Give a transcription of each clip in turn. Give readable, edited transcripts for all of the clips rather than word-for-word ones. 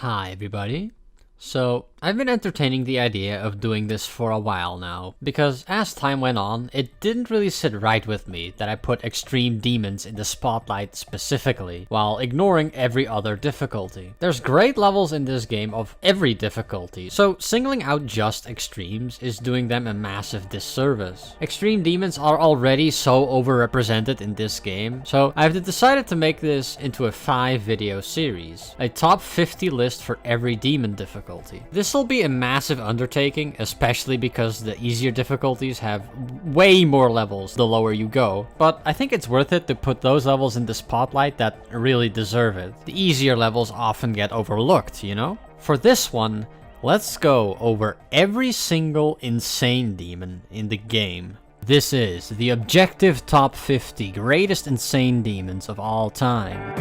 Hi everybody. So, I've been entertaining the idea of doing this for a while now, because as time went on, it didn't really sit right with me that I put extreme demons in the spotlight specifically, while ignoring every other difficulty. There's great levels in this game of every difficulty, so singling out just extremes is doing them a massive disservice. Extreme demons are already so overrepresented in this game, so I've decided to make this into a 5-video series, a top 50 list for every demon difficulty. This will be a massive undertaking, especially because the easier difficulties have way more levels the lower you go, but I think it's worth it to put those levels in the spotlight that really deserve it. The easier levels often get overlooked, you know? For this one, let's go over every single insane demon in the game. This is the objective top 50 greatest insane demons of all time.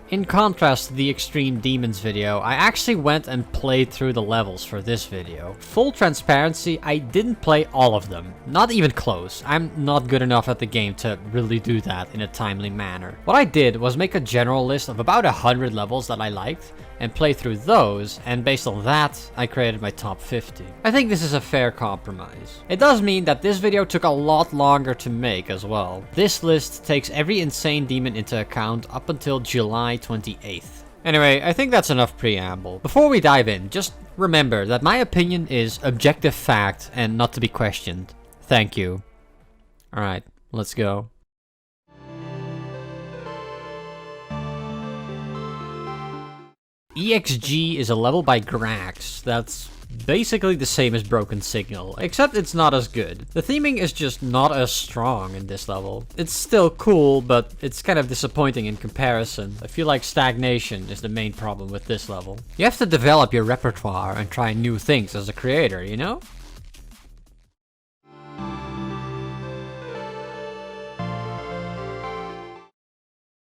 In contrast to the Extreme Demons video, I actually went and played through the levels for this video. Full transparency, I didn't play all of them. Not even close. I'm not good enough at the game to really do that in a timely manner. What I did was make a general list of about 100 levels that I liked, and play through those, and based on that, I created my top 50. I think this is a fair compromise. It does mean that this video took a lot longer to make as well. This list takes every insane demon into account up until July 28th. Anyway, I think that's enough preamble. Before we dive in, just remember that my opinion is objective fact and not to be questioned. Thank you. Alright, let's go. EXG is a level by Grax that's basically the same as Broken Signal, except it's not as good. The theming is just not as strong in this level. It's still cool, but it's kind of disappointing in comparison. I feel like stagnation is the main problem with this level. You have to develop your repertoire and try new things as a creator, you know?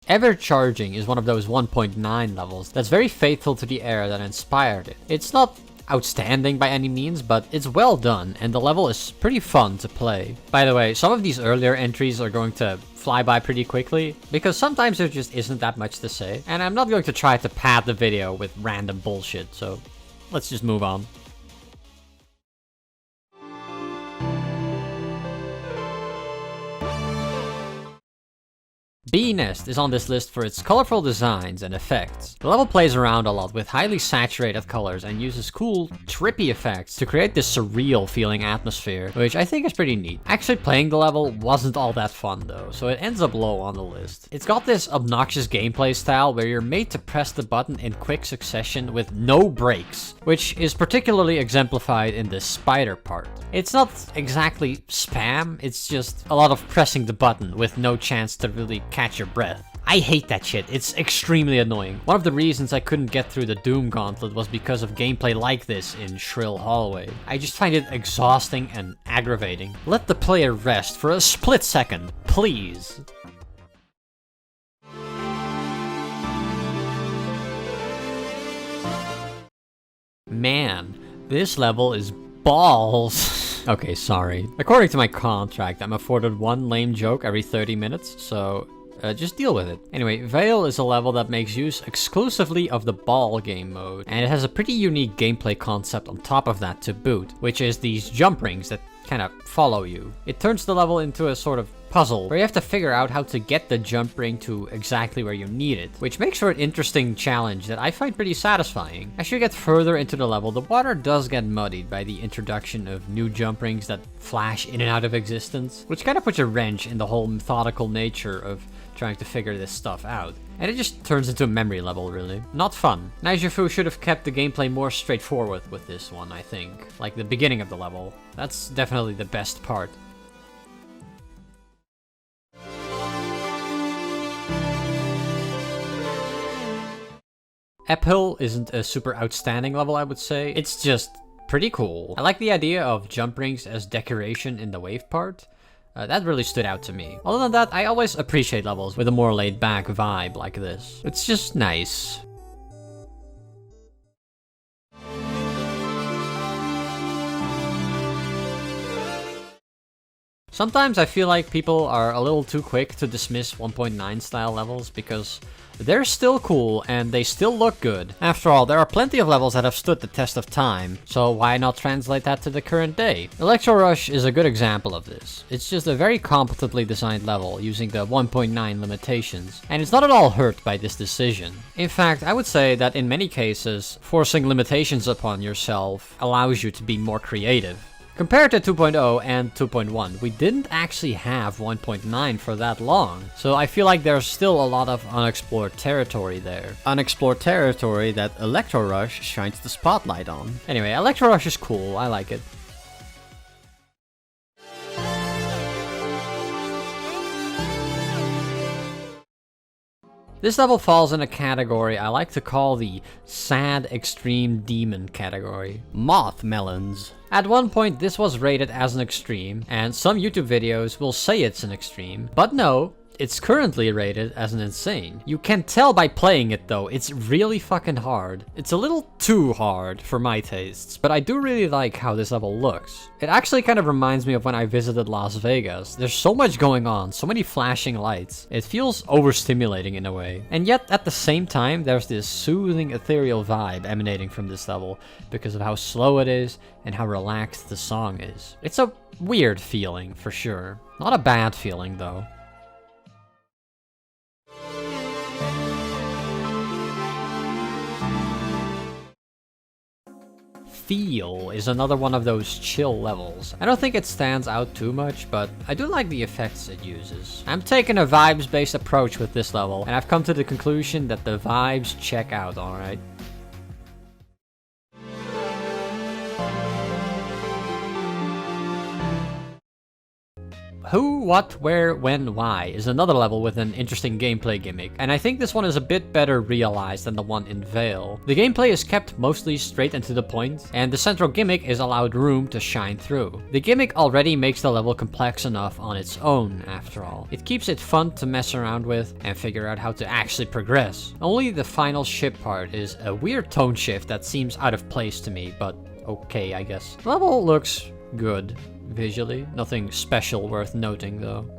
Ever Charging is one of those 1.9 levels that's very faithful to the era that inspired it. It's not outstanding by any means, but it's well done, and the level is pretty fun to play. By the way, some of these earlier entries are going to fly by pretty quickly, because sometimes there just isn't that much to say, and I'm not going to try to pad the video with random bullshit, so let's just move on. Bee-Nest is on this list for its colorful designs and effects. The level plays around a lot with highly saturated colors and uses cool, trippy effects to create this surreal feeling atmosphere, which I think is pretty neat. Actually playing the level wasn't all that fun though, so it ends up low on the list. It's got this obnoxious gameplay style where you're made to press the button in quick succession with no breaks, which is particularly exemplified in the spider part. It's not exactly spam, it's just a lot of pressing the button with no chance to really catch your breath. I hate that shit, it's extremely annoying. One of the reasons I couldn't get through the Doom Gauntlet was because of gameplay like this in Shrill Hallway. I just find it exhausting and aggravating. Let the player rest for a split second, please. Man, this level is balls. Okay, sorry. According to my contract, I'm afforded one lame joke every 30 minutes, so just deal with it. Anyway, Veil is a level that makes use exclusively of the ball game mode, and it has a pretty unique gameplay concept on top of that to boot, which is these jump rings that kind of follow you. It turns the level into a sort of puzzle where you have to figure out how to get the jump ring to exactly where you need it, which makes for an interesting challenge that I find pretty satisfying. As you get further into the level, the water does get muddied by the introduction of new jump rings that flash in and out of existence, which kind of puts a wrench in the whole methodical nature of trying to figure this stuff out. And it just turns into a memory level, really. Not fun. Naijifu should have kept the gameplay more straightforward with this one, I think. Like the beginning of the level. That's definitely the best part. Uphill isn't a super outstanding level, I would say. It's just pretty cool. I like the idea of jump rings as decoration in the wave part. That really stood out to me. Other than that, I always appreciate levels with a more laid-back vibe like this. It's just nice. Sometimes I feel like people are a little too quick to dismiss 1.9 style levels because they're still cool and they still look good. After all, there are plenty of levels that have stood the test of time, so why not translate that to the current day? Electro Rush is a good example of this. It's just a very competently designed level using the 1.9 limitations, and it's not at all hurt by this decision. In fact, I would say that in many cases, forcing limitations upon yourself allows you to be more creative. Compared to 2.0 and 2.1, we didn't actually have 1.9 for that long, so I feel like there's still a lot of unexplored territory there. Unexplored territory that Electro Rush shines the spotlight on. Anyway, Electro Rush is cool, I like it. This level falls in a category I like to call the sad extreme demon category. Moth melons. At one point this was rated as an extreme, and some YouTube videos will say it's an extreme, but no, it's currently rated as an insane. You can tell by playing it though, it's really fucking hard. It's a little too hard for my tastes, but I do really like how this level looks. It actually kind of reminds me of when I visited Las Vegas. There's so much going on, so many flashing lights. It feels overstimulating in a way. And yet at the same time, there's this soothing ethereal vibe emanating from this level because of how slow it is and how relaxed the song is. It's a weird feeling for sure. Not a bad feeling though. Feel is another one of those chill levels. I don't think it stands out too much, but I do like the effects it uses. I'm taking a vibes-based approach with this level, and I've come to the conclusion that the vibes check out, alright? Who, what, where, when, why is another level with an interesting gameplay gimmick, and I think this one is a bit better realized than the one in Veil. The gameplay is kept mostly straight and to the point, and the central gimmick is allowed room to shine through. The gimmick already makes the level complex enough on its own, after all. It keeps it fun to mess around with and figure out how to actually progress. Only the final ship part is a weird tone shift that seems out of place to me, but okay, I guess. The level looks good. Visually, nothing special worth noting though.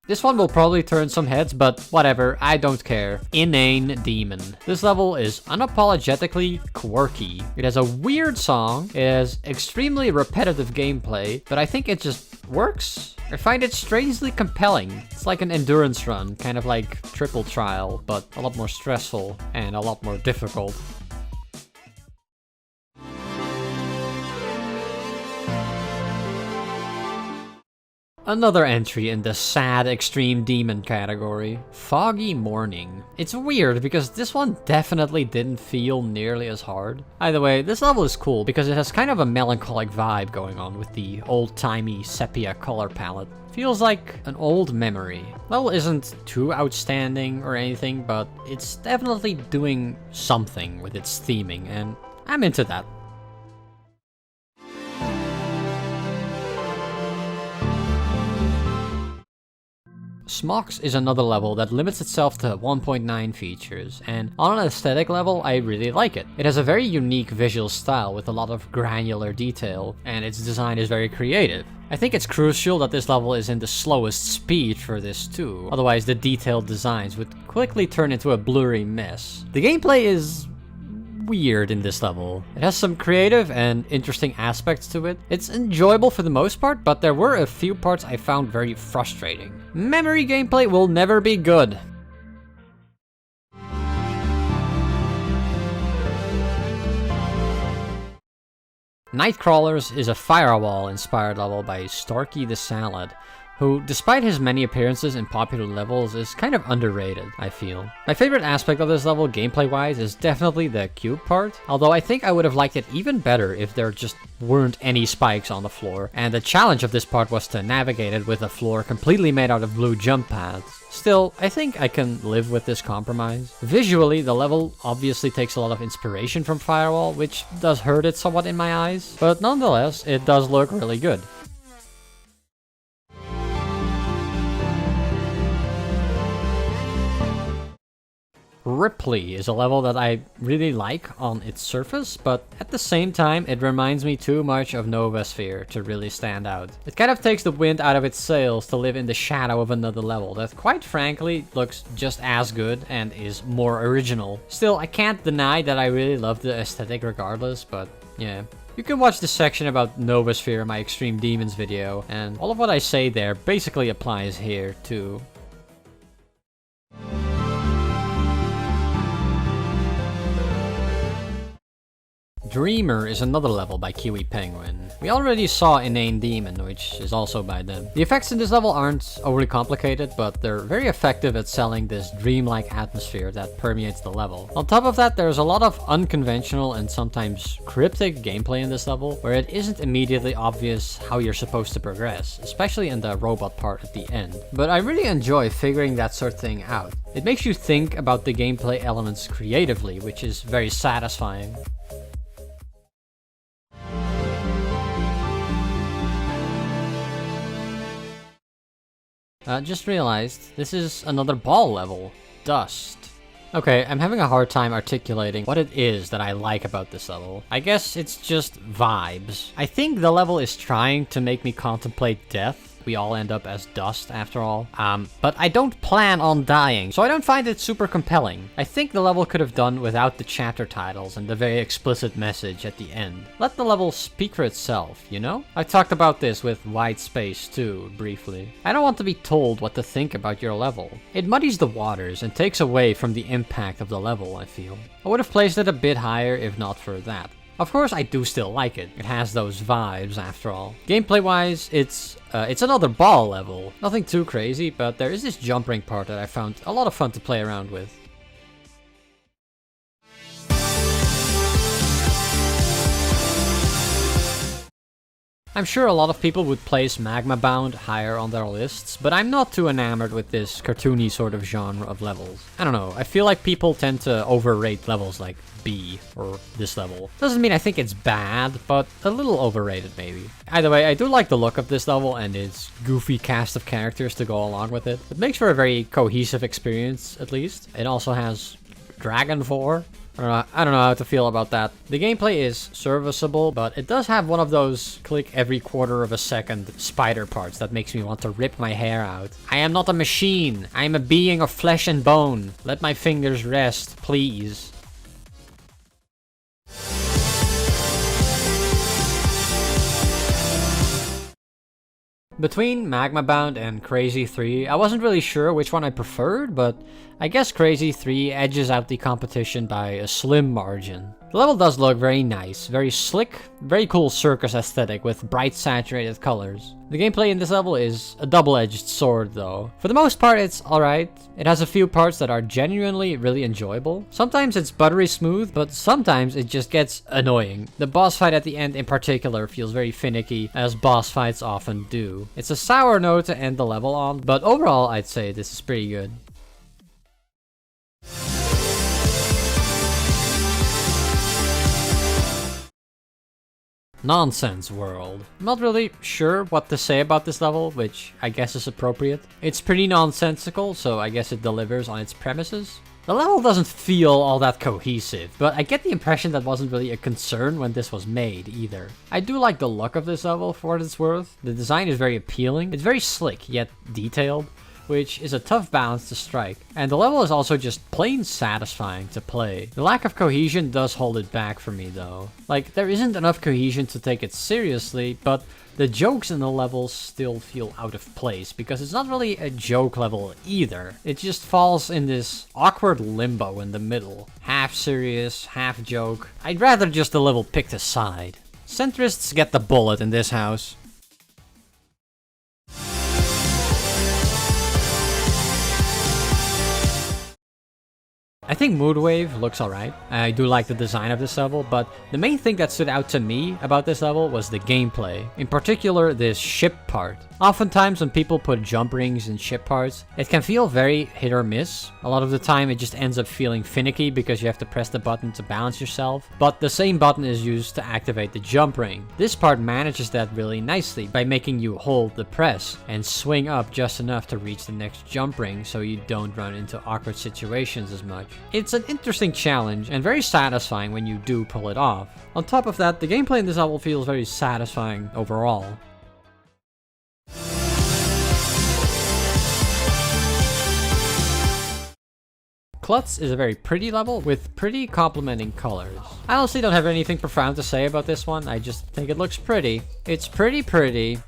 This one will probably turn some heads, but whatever, I don't care. Inane Demon. This level is unapologetically quirky. It has a weird song, it has extremely repetitive gameplay, but I think it just works. I find it strangely compelling. It's like an endurance run, kind of like Triple Trial, but a lot more stressful and a lot more difficult. Another entry in the sad extreme demon category, Foggy Morning. It's weird because this one definitely didn't feel nearly as hard. Either way, this level is cool because it has kind of a melancholic vibe going on with the old-timey sepia color palette. Feels like an old memory. Level isn't too outstanding or anything, but it's definitely doing something with its theming, and I'm into that. Smox is another level that limits itself to 1.9 features, and on an aesthetic level, I really like it. It has a very unique visual style with a lot of granular detail, and its design is very creative. I think it's crucial that this level is in the slowest speed for this too, otherwise the detailed designs would quickly turn into a blurry mess. The gameplay is weird in this level. It has some creative and interesting aspects to it. It's enjoyable for the most part, but there were a few parts I found very frustrating. Memory gameplay will never be good. Nightcrawlers is a firewall-inspired level by Starkey the Salad, who, despite his many appearances in popular levels, is kind of underrated, I feel. My favorite aspect of this level, gameplay-wise, is definitely the cube part, although I think I would have liked it even better if there just weren't any spikes on the floor, and the challenge of this part was to navigate it with a floor completely made out of blue jump pads. Still, I think I can live with this compromise. Visually, the level obviously takes a lot of inspiration from Firewall, which does hurt it somewhat in my eyes, but nonetheless, it does look really good. Ripley is a level that I really like on its surface, but at the same time, it reminds me too much of Novasphere to really stand out. It kind of takes the wind out of its sails to live in the shadow of another level that, quite frankly, looks just as good and is more original. Still, I can't deny that I really love the aesthetic regardless, but yeah. You can watch the section about Novasphere in my Extreme Demons video, and all of what I say there basically applies here too. Dreamer is another level by Kiwi Penguin. We already saw Inane Demon, which is also by them. The effects in this level aren't overly complicated, but they're very effective at selling this dreamlike atmosphere that permeates the level. On top of that, there's a lot of unconventional and sometimes cryptic gameplay in this level, where it isn't immediately obvious how you're supposed to progress, especially in the robot part at the end. But I really enjoy figuring that sort of thing out. It makes you think about the gameplay elements creatively, which is very satisfying. Just realized, this is another ball level. Dust. Okay, I'm having a hard time articulating what it is that I like about this level. I guess it's just vibes. I think the level is trying to make me contemplate death. We all end up as dust after all. But I don't plan on dying, so I don't find it super compelling. I think the level could have done without the chapter titles and the very explicit message at the end. Let the level speak for itself, you know? I talked about this with White Space too, briefly. I don't want to be told what to think about your level. It muddies the waters and takes away from the impact of the level, I feel. I would have placed it a bit higher if not for that. Of course, I do still like it. It has those vibes, after all. Gameplay-wise, it's another ball level. Nothing too crazy, but there is this jump ring part that I found a lot of fun to play around with. I'm sure a lot of people would place Magma Bound higher on their lists, but I'm not too enamored with this cartoony sort of genre of levels. I don't know, I feel like people tend to overrate levels like B, or this level. Doesn't mean I think it's bad, but a little overrated maybe. Either way, I do like the look of this level and its goofy cast of characters to go along with it. It makes for a very cohesive experience, at least. It also has Dragon 4. I don't know how to feel about that. The gameplay is serviceable, but it does have one of those click every quarter of a second spider parts that makes me want to rip my hair out. I am not a machine. I am a being of flesh and bone. Let my fingers rest, please. Between Magma Bound and Crazy 3, I wasn't really sure which one I preferred, but I guess Crazy 3 edges out the competition by a slim margin. The level does look very nice, very slick, very cool circus aesthetic with bright saturated colors. The gameplay in this level is a double-edged sword though. For the most part it's alright. It has a few parts that are genuinely really enjoyable. Sometimes it's buttery smooth, but sometimes it just gets annoying. The boss fight at the end in particular feels very finicky, as boss fights often do. It's a sour note to end the level on, but overall I'd say this is pretty good. Nonsense World. I'm not really sure what to say about this level, which I guess is appropriate. It's pretty nonsensical, so I guess it delivers on its premises. The level doesn't feel all that cohesive, but I get the impression that wasn't really a concern when this was made either. I do like the look of this level for what it's worth. The design is very appealing. It's very slick, yet detailed, which is a tough balance to strike. And the level is also just plain satisfying to play. The lack of cohesion does hold it back for me though. Like, there isn't enough cohesion to take it seriously, but the jokes in the levels still feel out of place, because it's not really a joke level either. It just falls in this awkward limbo in the middle. Half serious, half joke. I'd rather just the level picked a side. Centrists get the bullet in this house. I think Moodwave looks alright. I do like the design of this level, but the main thing that stood out to me about this level was the gameplay. In particular, this ship part. Oftentimes when people put jump rings in ship parts, it can feel very hit or miss. A lot of the time it just ends up feeling finicky because you have to press the button to balance yourself, but the same button is used to activate the jump ring. This part manages that really nicely by making you hold the press and swing up just enough to reach the next jump ring so you don't run into awkward situations as much. It's an interesting challenge and very satisfying when you do pull it off. On top of that, the gameplay in this level feels very satisfying overall. Klutz is a very pretty level with pretty complementing colors. I honestly don't have anything profound to say about this one, I just think it looks pretty. It's pretty.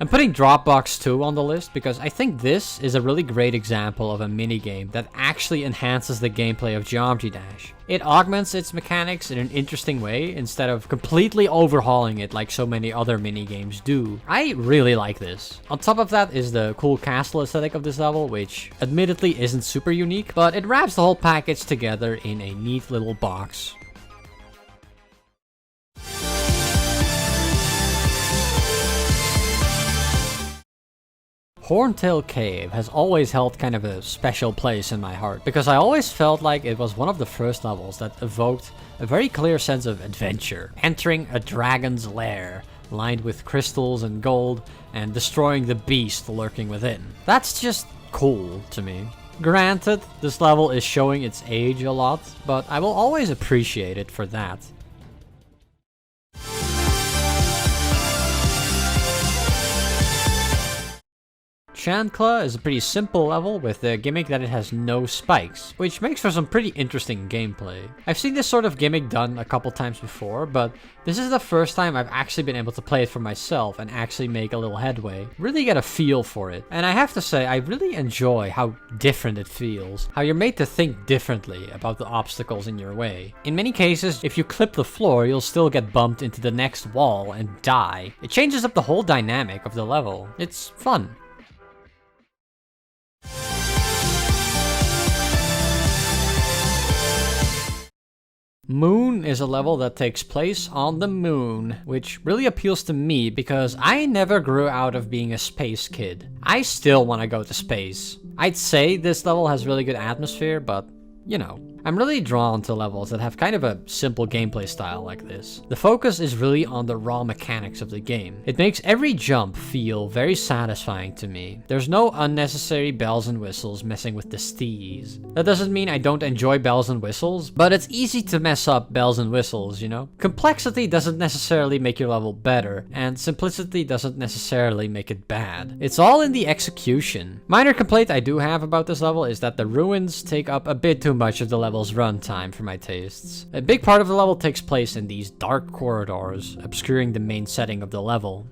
I'm putting Dropbox 2 on the list because I think this is a really great example of a minigame that actually enhances the gameplay of Geometry Dash. It augments its mechanics in an interesting way instead of completely overhauling it like so many other minigames do. I really like this. On top of that is the cool castle aesthetic of this level, which admittedly isn't super unique, but it wraps the whole package together in a neat little box. Horntail Cave has always held kind of a special place in my heart, because I always felt like it was one of the first levels that evoked a very clear sense of adventure. Entering a dragon's lair, lined with crystals and gold, and destroying the beast lurking within. That's just cool to me. Granted, this level is showing its age a lot, but I will always appreciate it for that. Chancla is a pretty simple level with the gimmick that it has no spikes, which makes for some pretty interesting gameplay. I've seen this sort of gimmick done a couple times before, but this is the first time I've actually been able to play it for myself and actually make a little headway. Really get a feel for it. And I have to say, I really enjoy how different it feels, how you're made to think differently about the obstacles in your way. In many cases, if you clip the floor, you'll still get bumped into the next wall and die. It changes up the whole dynamic of the level. It's fun. Moon is a level that takes place on the moon, which really appeals to me because I never grew out of being a space kid. I still want to go to space. I'd say this level has really good atmosphere, but you know. I'm really drawn to levels that have kind of a simple gameplay style like this. The focus is really on the raw mechanics of the game. It makes every jump feel very satisfying to me. There's no unnecessary bells and whistles messing with the steez. That doesn't mean I don't enjoy bells and whistles, but it's easy to mess up bells and whistles, you know? Complexity doesn't necessarily make your level better, and simplicity doesn't necessarily make it bad. It's all in the execution. Minor complaint I do have about this level is that the ruins take up a bit too much of the level's runtime for my tastes. A big part of the level takes place in these dark corridors, obscuring the main setting of the level.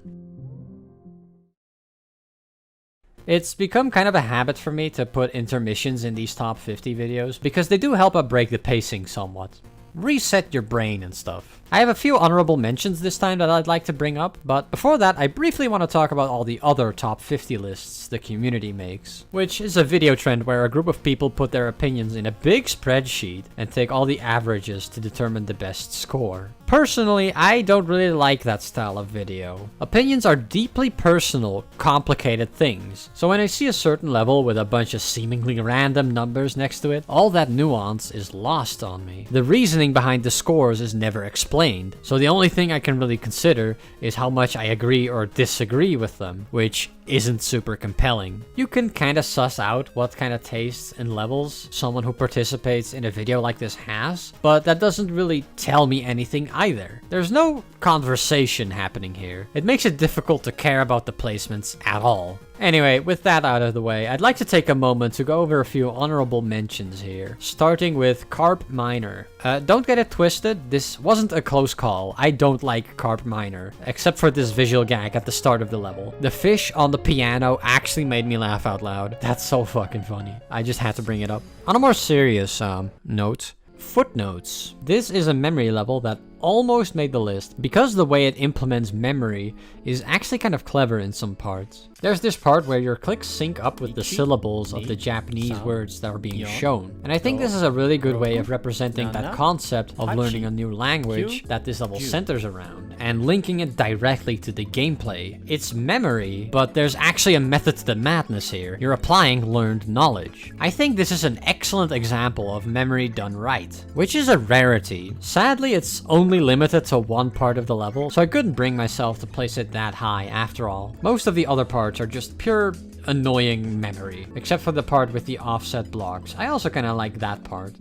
It's become kind of a habit for me to put intermissions in these top 50 videos, because they do help break the pacing somewhat. Reset your brain and stuff. I have a few honorable mentions this time that I'd like to bring up, but before that, I briefly want to talk about all the other top 50 lists the community makes, which is a video trend where a group of people put their opinions in a big spreadsheet and take all the averages to determine the best score. Personally, I don't really like that style of video. Opinions are deeply personal, complicated things, so when I see a certain level with a bunch of seemingly random numbers next to it, all that nuance is lost on me. The reasoning behind the scores is never explained, so the only thing I can really consider is how much I agree or disagree with them, which isn't super compelling. You can kinda suss out what kind of tastes and levels someone who participates in a video like this has, but that doesn't really tell me anything either. There's no conversation happening here. It makes it difficult to care about the placements at all. Anyway, with that out of the way, I'd like to take a moment to go over a few honorable mentions here, starting with Carp Minor. Don't get it twisted, this wasn't a close call. I don't like Carp Minor, except for this visual gag at the start of the level. The fish on the piano actually made me laugh out loud. That's so fucking funny. I just had to bring it up. On a more serious note, Footnotes. This is a memory level that almost made the list because the way it implements memory is actually kind of clever in some parts. There's this part where your clicks sync up with the syllables of the Japanese words that are being shown. And I think this is a really good way of representing that concept of learning a new language that this level centers around. and linking it directly to the gameplay. It's memory, but there's actually a method to the madness here. You're applying learned knowledge. I think this is an excellent example of memory done right, which is a rarity. Sadly, it's only limited to one part of the level, so I couldn't bring myself to place it that high after all. Most of the other parts are just pure annoying memory, except for the part with the offset blocks. I also kind of like that part.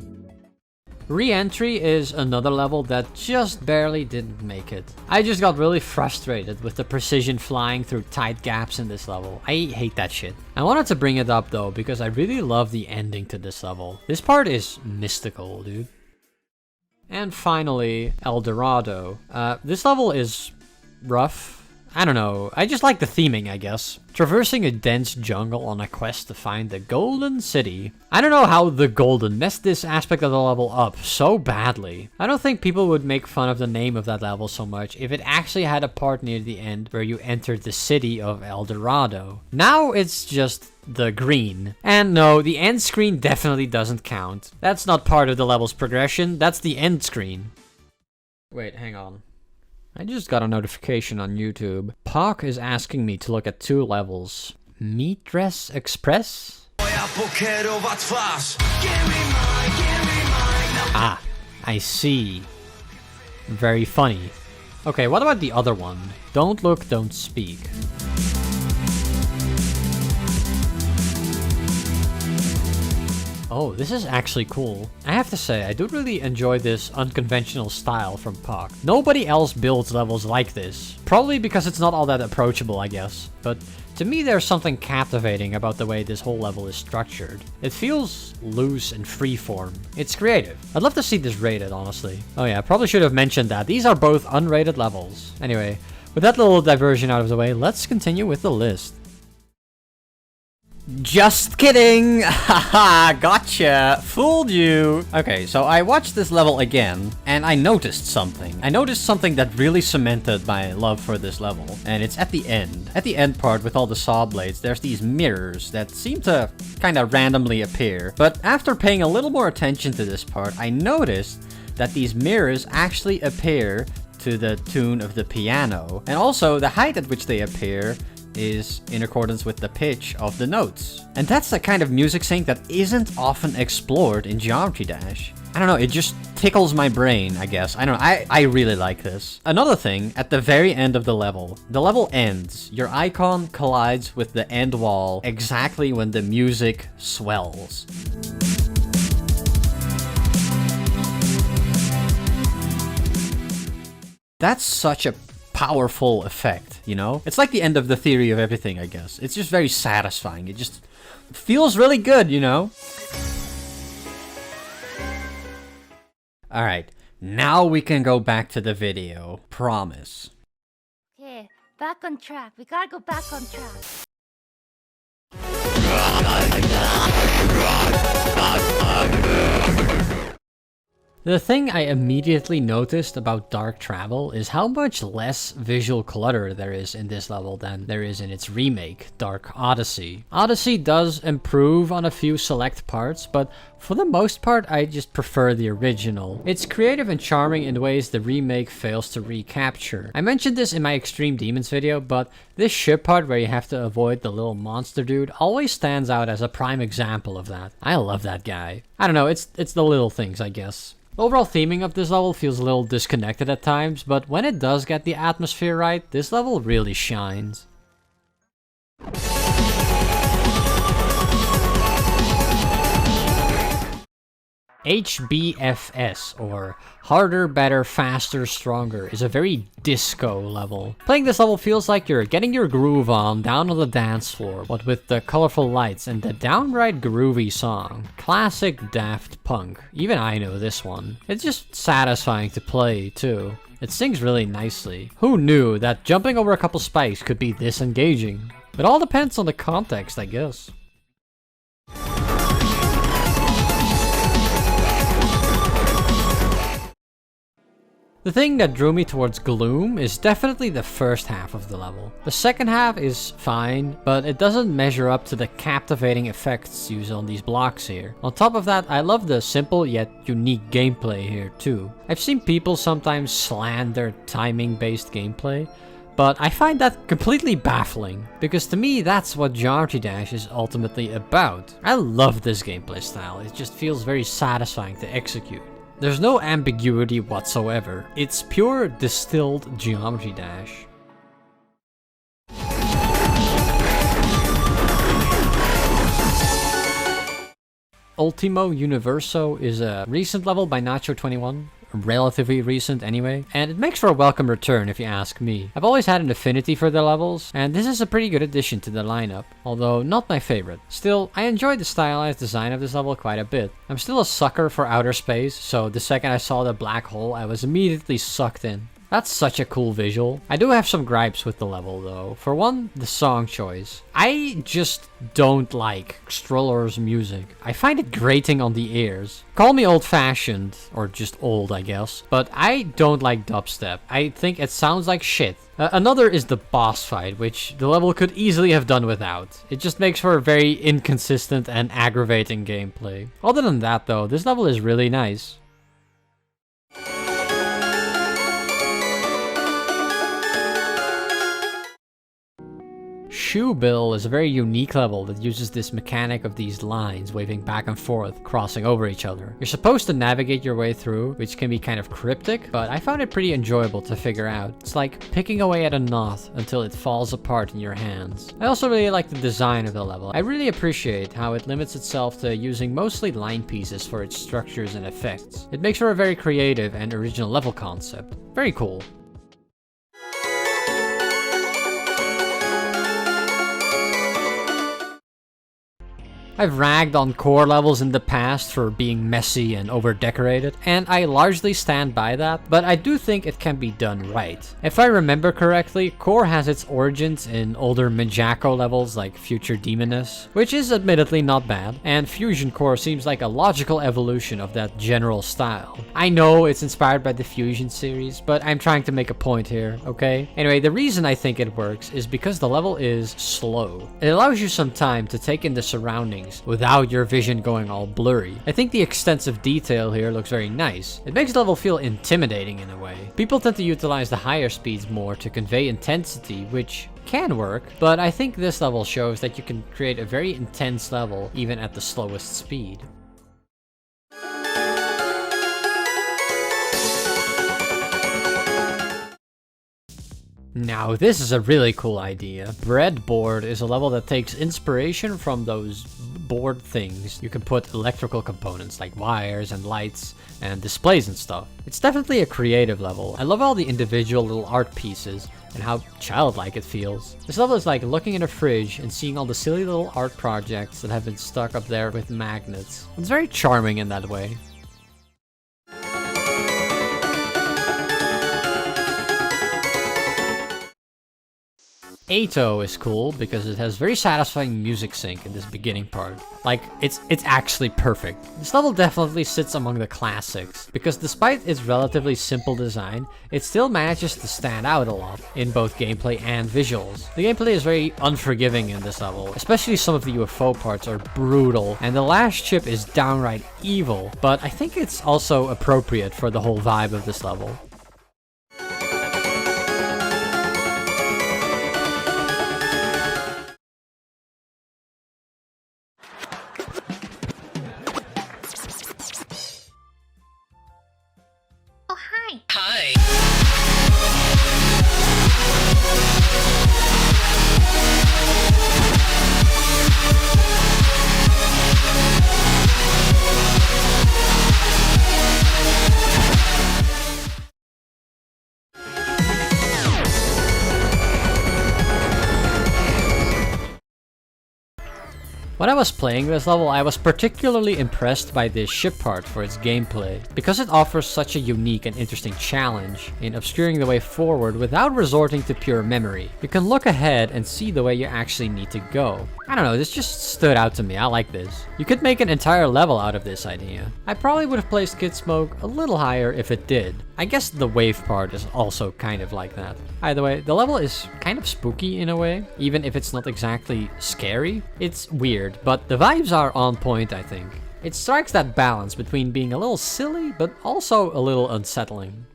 Re-entry is another level that just barely didn't make it. I just got really frustrated with the precision flying through tight gaps in this level. I hate that shit. I wanted to bring it up though because I really love the ending to this level. This part is mystical, dude. And finally, El Dorado. This level is rough. I don't know, I just like the theming, I guess. Traversing a dense jungle on a quest to find the Golden City. I don't know how the Golden messed this aspect of the level up so badly. I don't think people would make fun of the name of that level so much if it actually had a part near the end where you entered the city of El Dorado. Now it's just the green. And no, the end screen definitely doesn't count. That's not part of the level's progression, that's the end screen. Wait, hang on. I just got a notification on YouTube. Park is asking me to look at 2 levels. Meat Dress Express? Ah, I see. Very funny. Okay, what about the other one? Don't look, don't speak. Oh, this is actually cool. I have to say, I do really enjoy this unconventional style from Park. Nobody else builds levels like this. Probably because it's not all that approachable, I guess. But to me, there's something captivating about the way this whole level is structured. It feels loose and freeform. It's creative. I'd love to see this rated, honestly. Oh yeah, I probably should have mentioned that. These are both unrated levels. Anyway, with that little diversion out of the way, let's continue with the list. Just kidding! Haha, gotcha! Fooled you! Okay, so I watched this level again, and I noticed something. I noticed something that really cemented my love for this level, and it's at the end. At the end part with all the saw blades, there's these mirrors that seem to kinda randomly appear. But after paying a little more attention to this part, I noticed that these mirrors actually appear to the tune of the piano, and also the height at which they appear is in accordance with the pitch of the notes. And that's the kind of music sync that isn't often explored in Geometry Dash. I don't know, it just tickles my brain, I guess. I don't know, I really like this. Another thing, at the very end of the level ends. Your icon collides with the end wall exactly when the music swells. That's such a powerful effect, you know? It's like the end of the theory of everything, I guess. It's just very satisfying. It just feels really good, you know? Alright, now we can go back to the video. Promise. Okay, back on track. We gotta go back on track. The thing I immediately noticed about Dark Travel is how much less visual clutter there is in this level than there is in its remake, Dark Odyssey. Odyssey does improve on a few select parts, but for the most part I just prefer the original. It's creative and charming in ways the remake fails to recapture. I mentioned this in my Extreme Demons video, but this ship part where you have to avoid the little monster dude always stands out as a prime example of that. I love that guy. I don't know, it's the little things, I guess. The overall theming of this level feels a little disconnected at times, but when it does get the atmosphere right, this level really shines. HBFS, or Harder, Better, Faster, Stronger, is a very disco level. Playing this level feels like you're getting your groove on down on the dance floor, but with the colorful lights and the downright groovy song. Classic Daft Punk. Even I know this one. It's just satisfying to play, too. It sings really nicely. Who knew that jumping over a couple spikes could be this engaging? It all depends on the context, I guess. The thing that drew me towards Gloom is definitely the first half of the level. The second half is fine, but it doesn't measure up to the captivating effects used on these blocks here. On top of that, I love the simple yet unique gameplay here too. I've seen people sometimes slander timing-based gameplay, but I find that completely baffling, because to me that's what Geometry Dash is ultimately about. I love this gameplay style, it just feels very satisfying to execute. There's no ambiguity whatsoever. It's pure distilled Geometry Dash. Ultimo Universo is a recent level by Nacho21. Relatively recent anyway, and it makes for a welcome return if you ask me. I've always had an affinity for the levels, and this is a pretty good addition to the lineup, although not my favorite. Still, I enjoyed the stylized design of this level quite a bit. I'm still a sucker for outer space, so the second I saw the black hole, I was immediately sucked in. That's such a cool visual. I do have some gripes with the level though. For one, the song choice. I just don't like Stroller's music. I find it grating on the ears. Call me old-fashioned, or just old I guess, but I don't like dubstep. I think it sounds like shit. Another is the boss fight, which the level could easily have done without. It just makes for a very inconsistent and aggravating gameplay. Other than that though, this level is really nice. Shoe Bill is a very unique level that uses this mechanic of these lines waving back and forth, crossing over each other. You're supposed to navigate your way through, which can be kind of cryptic, but I found it pretty enjoyable to figure out. It's like picking away at a knot until it falls apart in your hands. I also really like the design of the level. I really appreciate how it limits itself to using mostly line pieces for its structures and effects. It makes for a very creative and original level concept. Very cool. I've ragged on core levels in the past for being messy and over-decorated, and I largely stand by that, but I do think it can be done right. If I remember correctly, core has its origins in older Mijako levels like Future Demoness, which is admittedly not bad, and Fusion Core seems like a logical evolution of that general style. I know it's inspired by the Fusion series, but I'm trying to make a point here, okay? Anyway, the reason I think it works is because the level is slow. It allows you some time to take in the surroundings without your vision going all blurry. I think the extensive detail here looks very nice. It makes the level feel intimidating in a way. People tend to utilize the higher speeds more to convey intensity, which can work, but I think this level shows that you can create a very intense level even at the slowest speed. Now this is a really cool idea. Breadboard is a level that takes inspiration from those board things. You can put electrical components like wires and lights and displays and stuff. It's definitely a creative level. I love all the individual little art pieces and how childlike it feels. This level is like looking in a fridge and seeing all the silly little art projects that have been stuck up there with magnets. It's very charming in that way. Ato is cool because it has very satisfying music sync in this beginning part. Like, it's actually perfect. This level definitely sits among the classics, because despite its relatively simple design, it still manages to stand out a lot in both gameplay and visuals. The gameplay is very unforgiving in this level, especially some of the UFO parts are brutal, and the last chip is downright evil, but I think it's also appropriate for the whole vibe of this level. When I was playing this level, I was particularly impressed by this ship part for its gameplay, because it offers such a unique and interesting challenge in obscuring the way forward without resorting to pure memory. You can look ahead and see the way you actually need to go. I don't know, this just stood out to me. I like this. You could make an entire level out of this idea. I probably would have placed Kid Smoke a little higher if it did. I guess the wave part is also kind of like that. Either way, the level is kind of spooky in a way, even if it's not exactly scary. It's weird, but the vibes are on point, I think. It strikes that balance between being a little silly, but also a little unsettling.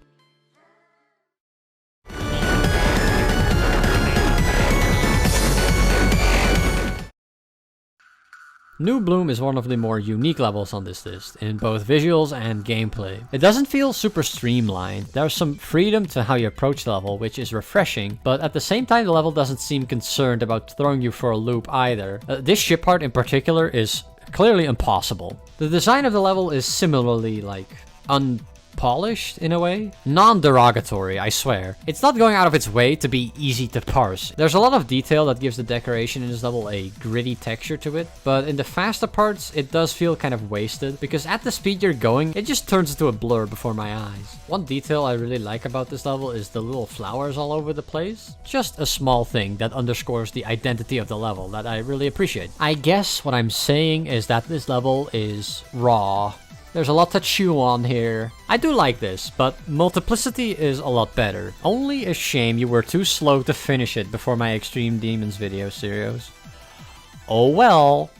New Bloom is one of the more unique levels on this list, in both visuals and gameplay. It doesn't feel super streamlined. There's some freedom to how you approach the level, which is refreshing, but at the same time the level doesn't seem concerned about throwing you for a loop either. This ship part in particular is clearly impossible. The design of the level is similarly, like, unpolished in a way. Non-derogatory, I swear. It's not going out of its way to be easy to parse. There's a lot of detail that gives the decoration in this level a gritty texture to it, but in the faster parts it does feel kind of wasted, because at the speed you're going, it just turns into a blur before my eyes. One detail I really like about this level is the little flowers all over the place. Just a small thing that underscores the identity of the level that I really appreciate. I guess what I'm saying is that this level is raw. There's a lot to chew on here. I do like this, but Multiplicity is a lot better. Only a shame you were too slow to finish it before my Extreme Demons video series. Oh well.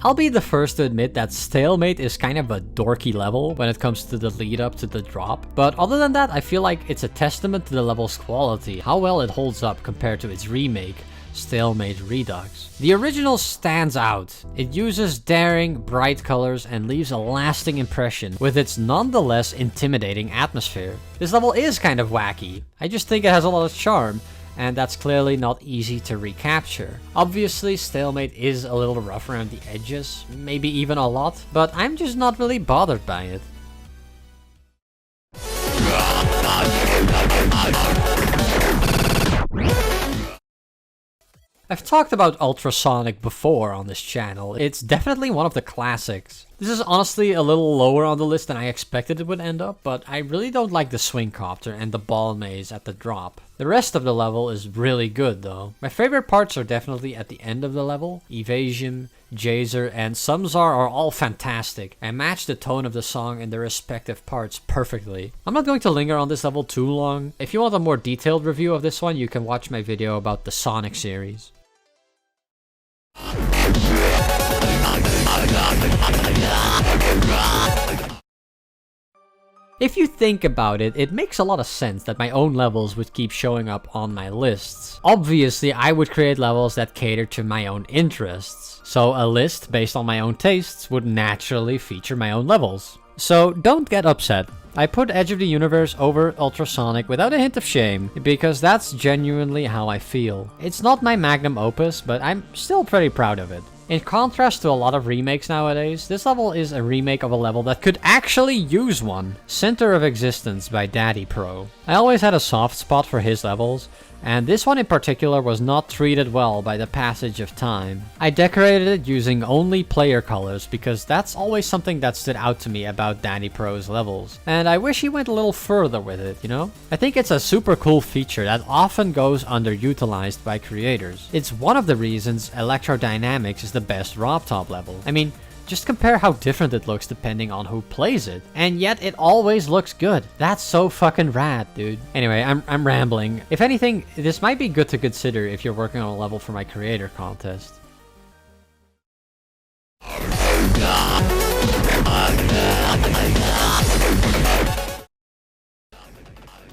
I'll be the first to admit that Stalemate is kind of a dorky level when it comes to the lead up to the drop, but other than that I feel like it's a testament to the level's quality, how well it holds up compared to its remake, Stalemate Redux. The original stands out. It uses daring, bright colors and leaves a lasting impression with its nonetheless intimidating atmosphere. This level is kind of wacky, I just think it has a lot of charm, and that's clearly not easy to recapture. Obviously, Stalemate is a little rough around the edges, maybe even a lot, but I'm just not really bothered by it. I've talked about Ultrasonic before on this channel. It's definitely one of the classics. This is honestly a little lower on the list than I expected it would end up, but I really don't like the swing copter and the ball maze at the drop. The rest of the level is really good though. My favorite parts are definitely at the end of the level. Evasion, Jazer, and Samzar are all fantastic and match the tone of the song in their respective parts perfectly. I'm not going to linger on this level too long. If you want a more detailed review of this one, you can watch my video about the Sonic series. If you think about it, it makes a lot of sense that my own levels would keep showing up on my lists. Obviously, I would create levels that cater to my own interests, so a list based on my own tastes would naturally feature my own levels. So don't get upset. I put Edge of the Universe over Ultrasonic without a hint of shame, because that's genuinely how I feel. It's not my magnum opus, but I'm still pretty proud of it. In contrast to a lot of remakes nowadays, this level is a remake of a level that could actually use one. Center of Existence by Daddy Pro. I always had a soft spot for his levels, and this one in particular was not treated well by the passage of time. I decorated it using only player colors because that's always something that stood out to me about Daddy Pro's levels, and I wish he went a little further with it, you know? I think it's a super cool feature that often goes underutilized by creators. It's one of the reasons Electrodynamics is the best ROB Top level. I mean, just compare how different it looks depending on who plays it. And yet it always looks good. That's so fucking rad, dude. Anyway, I'm rambling. If anything, this might be good to consider if you're working on a level for my creator contest.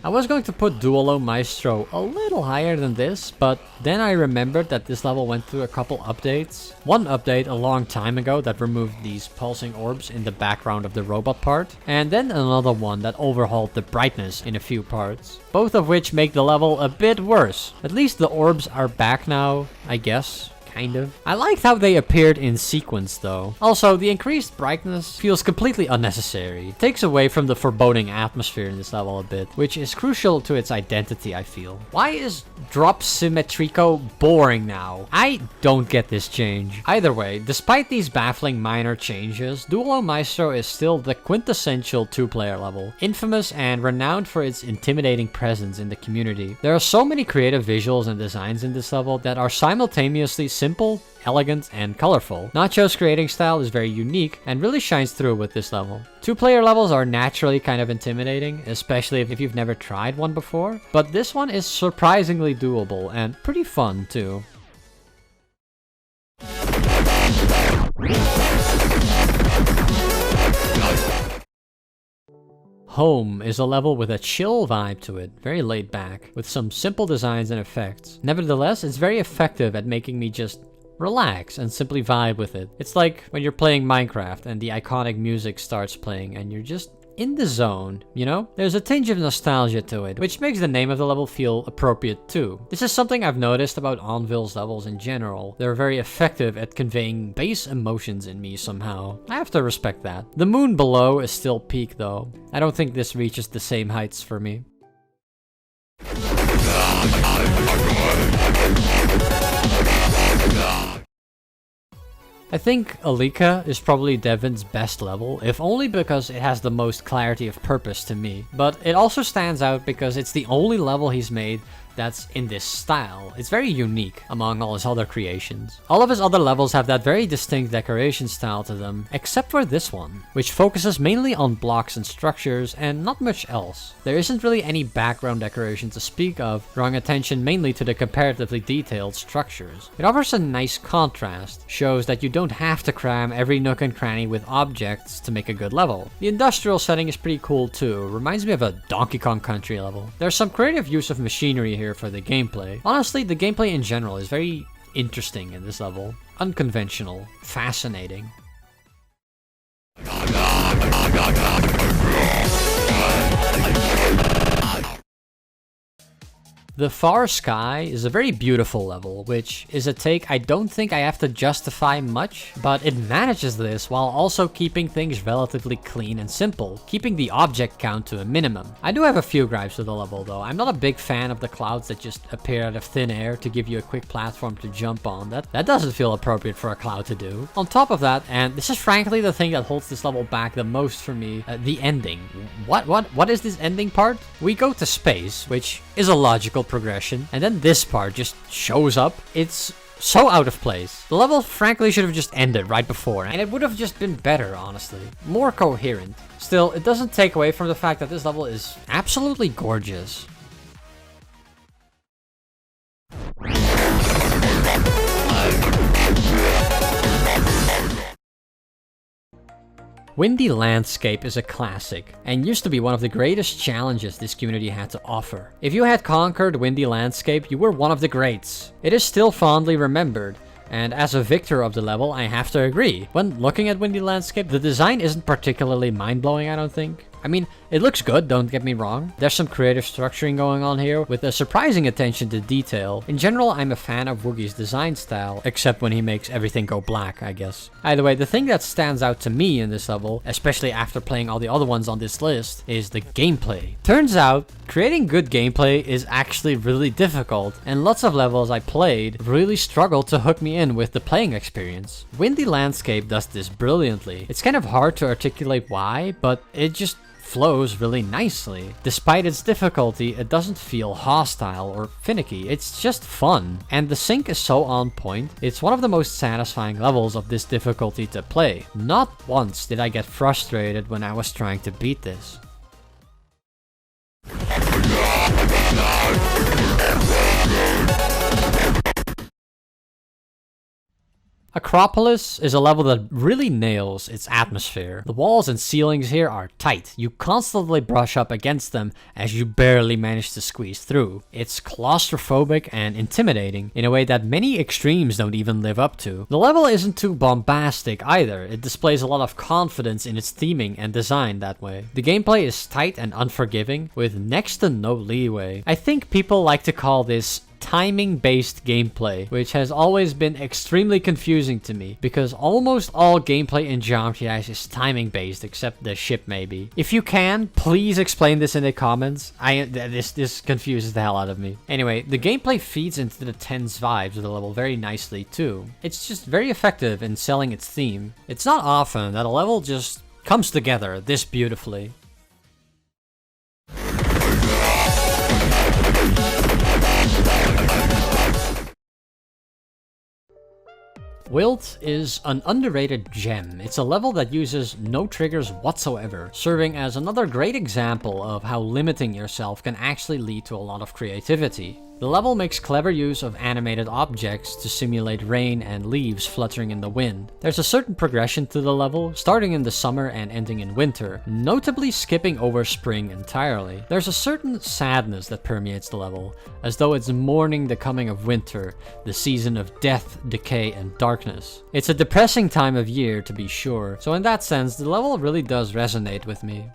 I was going to put Duolo Maestro a little higher than this, but then I remembered that this level went through a couple updates. One update a long time ago that removed these pulsing orbs in the background of the robot part, and then another one that overhauled the brightness in a few parts. Both of which make the level a bit worse. At least the orbs are back now, I guess. Kind of. I liked how they appeared in sequence though. Also, the increased brightness feels completely unnecessary. It takes away from the foreboding atmosphere in this level a bit, which is crucial to its identity, I feel. Why is Drop Symmetrico boring now? I don't get this change. Either way, despite these baffling minor changes, Duolo Maestro is still the quintessential two-player level, infamous and renowned for its intimidating presence in the community. There are so many creative visuals and designs in this level that are simultaneously simple, elegant, and colorful. Nacho's creating style is very unique and really shines through with this level. 2-player levels are naturally kind of intimidating, especially if you've never tried one before, but this one is surprisingly doable and pretty fun too. Home is a level with a chill vibe to it, very laid back, with some simple designs and effects. Nevertheless, it's very effective at making me just relax and simply vibe with it. It's like when you're playing Minecraft and the iconic music starts playing and you're just in the zone, you know? There's a tinge of nostalgia to it, which makes the name of the level feel appropriate too. This is something I've noticed about Anvil's levels in general. They're very effective at conveying base emotions in me somehow. I have to respect that. The moon below is still peak though. I don't think this reaches the same heights for me. I think Alika is probably Devin's best level, if only because it has the most clarity of purpose to me. But it also stands out because it's the only level he's made that's in this style. It's very unique among all his other creations. All of his other levels have that very distinct decoration style to them, except for this one, which focuses mainly on blocks and structures and not much else. There isn't really any background decoration to speak of, drawing attention mainly to the comparatively detailed structures. It offers a nice contrast, shows that you don't have to cram every nook and cranny with objects to make a good level. The industrial setting is pretty cool too, reminds me of a Donkey Kong Country level. There's some creative use of machinery here for the gameplay. Honestly, the gameplay in general is very interesting in this level. Unconventional, fascinating. The Far Sky is a very beautiful level, which is a take I don't think I have to justify much, but it manages this while also keeping things relatively clean and simple, keeping the object count to a minimum. I do have a few gripes with the level though. I'm not a big fan of the clouds that just appear out of thin air to give you a quick platform to jump on. That doesn't feel appropriate for a cloud to do. On top of that, and this is frankly the thing that holds this level back the most for me, the ending. What is this ending part? We go to space, which is a logical progression, and then this part just shows up. It's so out of place. The level frankly should have just ended right before, and it would have just been better, honestly. More coherent. Still, it doesn't take away from the fact that this level is absolutely gorgeous. Windy Landscape is a classic, and used to be one of the greatest challenges this community had to offer. If you had conquered Windy Landscape, you were one of the greats. It is still fondly remembered, and as a victor of the level, I have to agree. When looking at Windy Landscape, the design isn't particularly mind-blowing, I don't think. I mean, it looks good, don't get me wrong. There's some creative structuring going on here with a surprising attention to detail. In general, I'm a fan of Woogie's design style, except when he makes everything go black, I guess. Either way, the thing that stands out to me in this level, especially after playing all the other ones on this list, is the gameplay. Turns out, creating good gameplay is actually really difficult, and lots of levels I played really struggled to hook me in with the playing experience. Windy Landscape does this brilliantly. It's kind of hard to articulate why, but it just flows really nicely. Despite its difficulty, it doesn't feel hostile or finicky. It's just fun. And the sync is so on point. It's one of the most satisfying levels of this difficulty to play. Not once did I get frustrated when I was trying to beat this. Acropolis is a level that really nails its atmosphere. The walls and ceilings here are tight. You constantly brush up against them as you barely manage to squeeze through. It's claustrophobic and intimidating in a way that many extremes don't even live up to. The level isn't too bombastic either. It displays a lot of confidence in its theming and design that way. The gameplay is tight and unforgiving with next to no leeway. I think people like to call this timing-based gameplay, which has always been extremely confusing to me because almost all gameplay in Geometry Dash is timing-based except the ship maybe. If you can, please explain this in the comments. This confuses the hell out of me. Anyway, the gameplay feeds into the tense vibes of the level very nicely too. It's just very effective in selling its theme. It's not often that a level just comes together this beautifully. Wilt is an underrated gem. It's a level that uses no triggers whatsoever, serving as another great example of how limiting yourself can actually lead to a lot of creativity. The level makes clever use of animated objects to simulate rain and leaves fluttering in the wind. There's a certain progression to the level, starting in the summer and ending in winter, notably skipping over spring entirely. There's a certain sadness that permeates the level, as though it's mourning the coming of winter, the season of death, decay, and darkness. It's a depressing time of year, to be sure, so in that sense, the level really does resonate with me.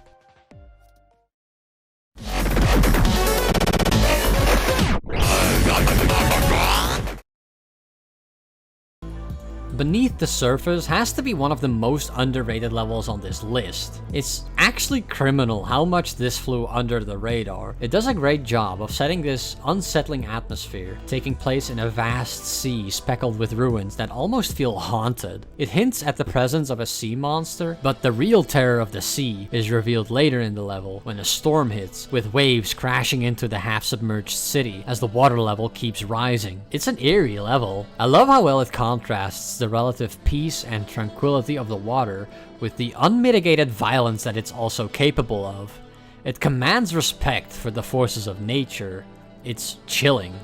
Beneath the Surface has to be one of the most underrated levels on this list. It's actually criminal how much this flew under the radar. It does a great job of setting this unsettling atmosphere, taking place in a vast sea speckled with ruins that almost feel haunted. It hints at the presence of a sea monster, but the real terror of the sea is revealed later in the level when a storm hits, with waves crashing into the half-submerged city as the water level keeps rising. It's an eerie level. I love how well it contrasts the relative peace and tranquility of the water with the unmitigated violence that it's also capable of. It commands respect for the forces of nature. It's chilling.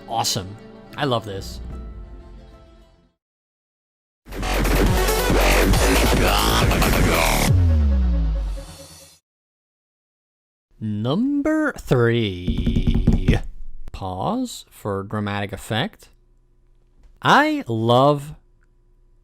Awesome. I love this. Number 3. Pause for dramatic effect. I love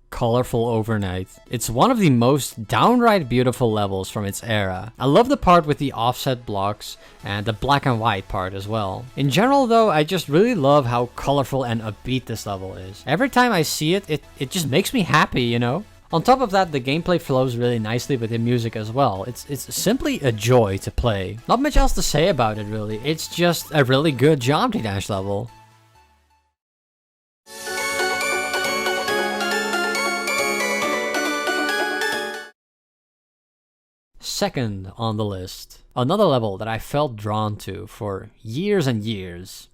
Colorful Overnight. It's one of the most downright beautiful levels from its era. I love the part with the offset blocks and the black and white part as well. In general though, I just really love how colorful and upbeat this level is. Every time I see it, it just makes me happy, you know? On top of that, the gameplay flows really nicely with the music as well. It's simply a joy to play. Not much else to say about it really. It's just a really good Geometry Dash level. Second on the list, another level that I felt drawn to for years and years.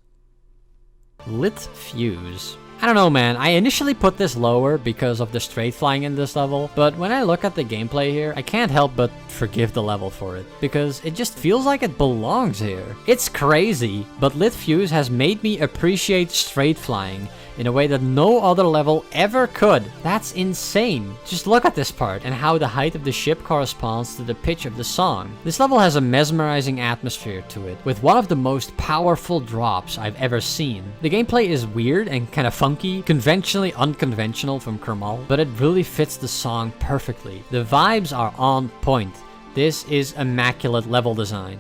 Lit Fuse. I don't know, man, I initially put this lower because of the straight flying in this level, but when I look at the gameplay here, I can't help but forgive the level for it, because it just feels like it belongs here. It's crazy, but Lit Fuse has made me appreciate straight flying in a way that no other level ever could. That's insane. Just look at this part and how the height of the ship corresponds to the pitch of the song. This level has a mesmerizing atmosphere to it, with one of the most powerful drops I've ever seen. The gameplay is weird and kind of funky, conventionally unconventional from Kermal, but it really fits the song perfectly. The vibes are on point. This is immaculate level design.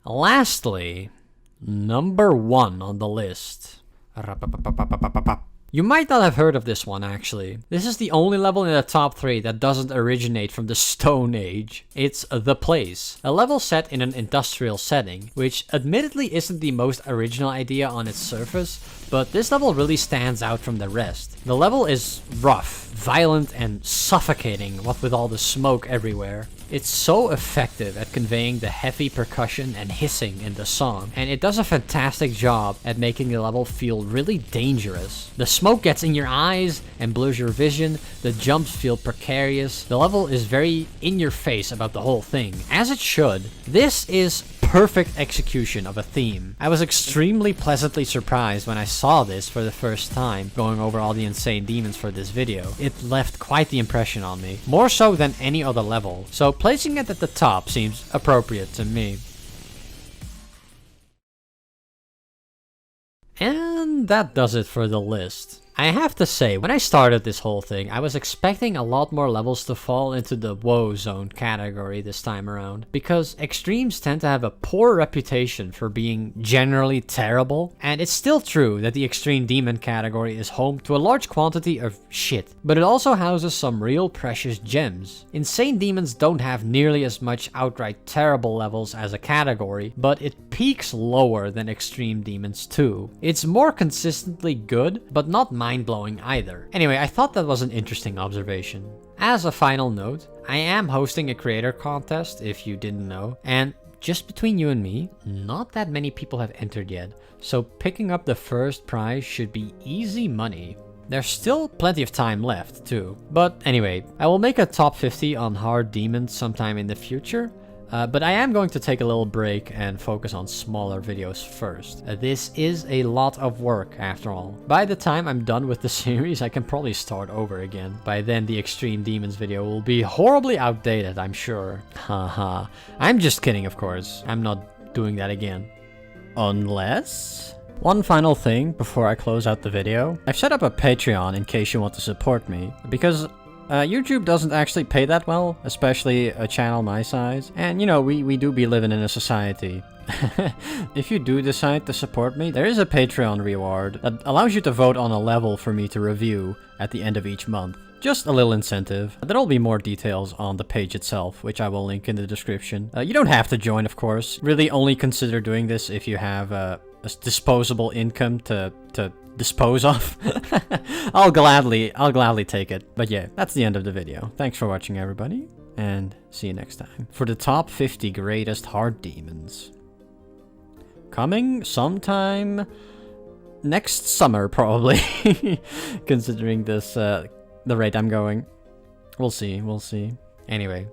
Lastly, number 1 on the list. You might not have heard of this one actually. This is the only level in the top 3 that doesn't originate from the Stone Age. It's The Place, a level set in an industrial setting, which admittedly isn't the most original idea on its surface, but this level really stands out from the rest. The level is rough, violent, and suffocating, what with all the smoke everywhere. It's so effective at conveying the heavy percussion and hissing in the song, and it does a fantastic job at making the level feel really dangerous. The smoke gets in your eyes and blurs your vision, the jumps feel precarious, the level is very in your face about the whole thing, as it should. This is perfect execution of a theme. I was extremely pleasantly surprised when I saw this for the first time, going over all the insane demons for this video. It left quite the impression on me, more so than any other level, so placing it at the top seems appropriate to me. And that does it for the list. I have to say, when I started this whole thing, I was expecting a lot more levels to fall into the woe zone category this time around, because extremes tend to have a poor reputation for being generally terrible, and it's still true that the extreme demon category is home to a large quantity of shit, but it also houses some real precious gems. Insane demons don't have nearly as much outright terrible levels as a category, but it peaks lower than extreme demons too. It's more consistently good, but not mind-blowing either. Anyway, I thought that was an interesting observation. As a final note, I am hosting a creator contest, if you didn't know, and just between you and me, not that many people have entered yet, so picking up the first prize should be easy money. There's still plenty of time left, too. But anyway, I will make a top 50 on hard demons sometime in the future, but I am going to take a little break and focus on smaller videos first. This is a lot of work, after all. By the time I'm done with the series, I can probably start over again. By then, the Extreme Demons video will be horribly outdated, I'm sure. Haha. I'm just kidding, of course. I'm not doing that again. Unless... One final thing before I close out the video. I've set up a Patreon in case you want to support me, because YouTube doesn't actually pay that well, especially a channel my size. And you know, we do be living in a society. If you do decide to support me, there is a Patreon reward that allows you to vote on a level for me to review at the end of each month. Just a little incentive. There'll be more details on the page itself, which I will link in the description. You don't have to join, of course. Really only consider doing this if you have a disposable income to dispose of. I'll gladly take it. But yeah, that's the end of the video. Thanks for watching, everybody, and see you next time for the top 50 greatest hard demons. Coming sometime next summer, probably. Considering this, the rate I'm going. We'll see. Anyway,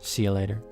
see you later.